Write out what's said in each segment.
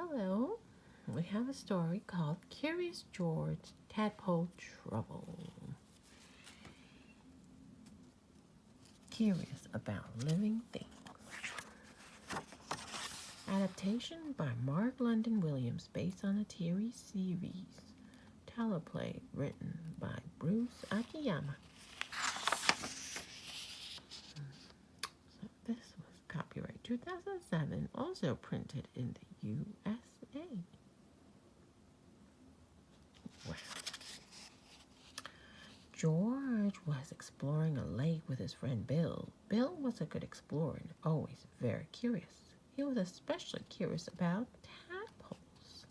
Hello, we have a story called Curious George Tadpole Trouble. Curious about living things. Adaptation by Mark London Williams based on the TV series Tadpole written by Bruce Akiyama. So this was copyright 2007, also printed in the USA. Well, George was exploring a lake with his friend Bill. Bill was a good explorer and always very curious. He was especially curious about tadpoles.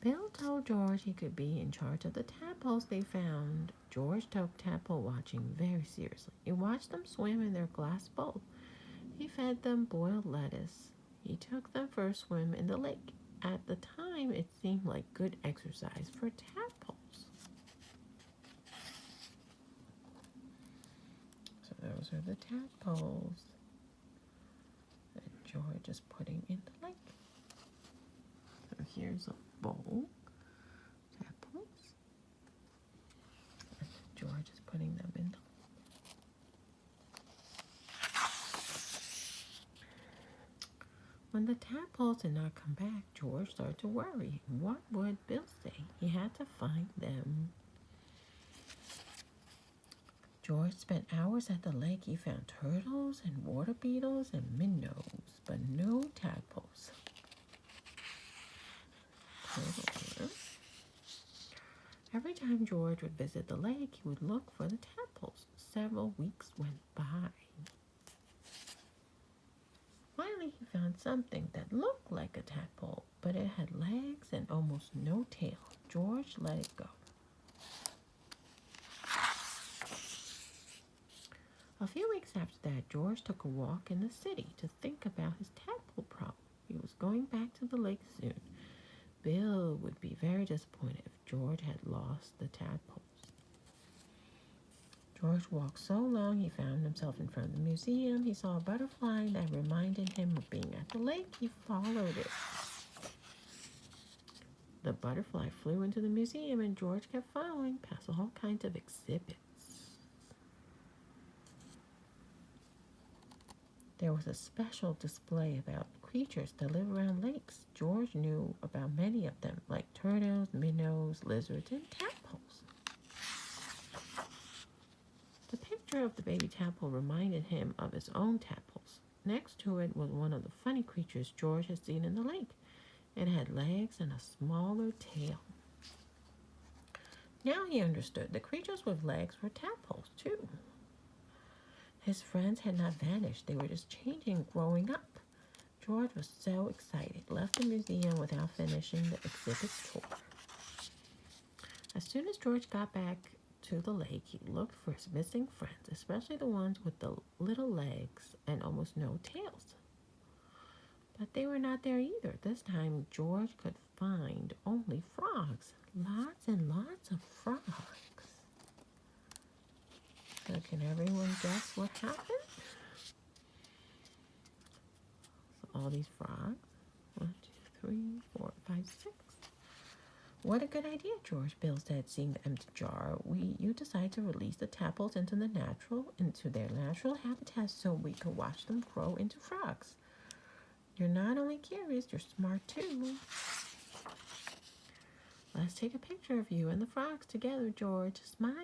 Bill told George he could be in charge of the tadpoles they found. George took tadpole watching very seriously. He watched them swim in their glass bowl. He fed them boiled lettuce. He took them for a swim in the lake. At the time, it seemed like good exercise for tadpoles. So those are the tadpoles that George is putting in the lake. So here's a bowl, tadpoles, and George is putting them in the lake. When the tadpoles did not come back, George started to worry. What would Bill say? He had to find them. George spent hours at the lake. He found turtles and water beetles and minnows, but no tadpoles. Every time George would visit the lake, he would look for the tadpoles. Several weeks went by. Finally, he found something that looked like a tadpole, but it had legs and almost no tail. George let it go. A few weeks after that, George took a walk in the city to think about his tadpole problem. He was going back to the lake soon. Bill would be very disappointed if George had lost the tadpoles. George walked so long he found himself in front of the museum. He saw a butterfly that reminded him of being at the lake. He followed it. The butterfly flew into the museum and George kept following past all kinds of exhibits. There was a special display about creatures that live around lakes. George knew about many of them, like turtles, minnows, lizards, and tadpoles. The picture of the baby tadpole reminded him of his own tadpoles. Next to it was one of the funny creatures George had seen in the lake. It had legs and a smaller tail. Now he understood the creatures with legs were tadpoles, too. His friends had not vanished. They were just changing and growing up. George was so excited, left the museum without finishing the exhibit tour. As soon as George got back to the lake, he looked for his missing friends, especially the ones with the little legs and almost no tails. But they were not there either. This time, George could find only frogs. Lots and lots of frogs. So can everyone guess what happened? So all these frogs. 1, 2, 3, 4, 5, 6. What a good idea, George, Bill said, seeing the empty jar. You decided to release the tadpoles into their natural habitat so we could watch them grow into frogs. You're not only curious, you're smart too. Let's take a picture of you and the frogs together, George. Smile.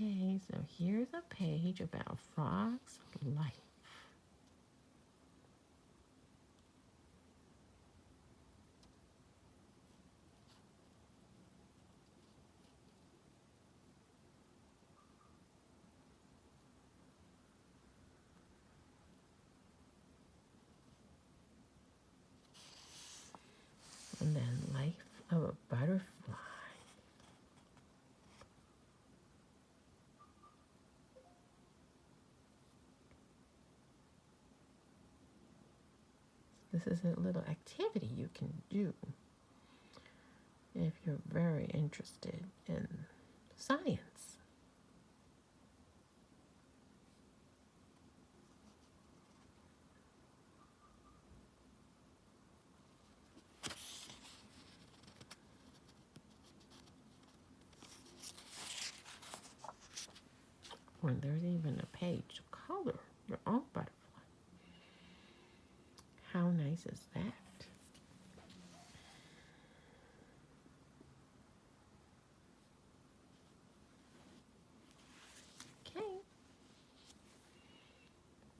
Okay, so here's a page about a frog's life. And then life of a butterfly. This is a little activity you can do if you're very interested in science. When there's even a page to color your own butterfly. How nice is that?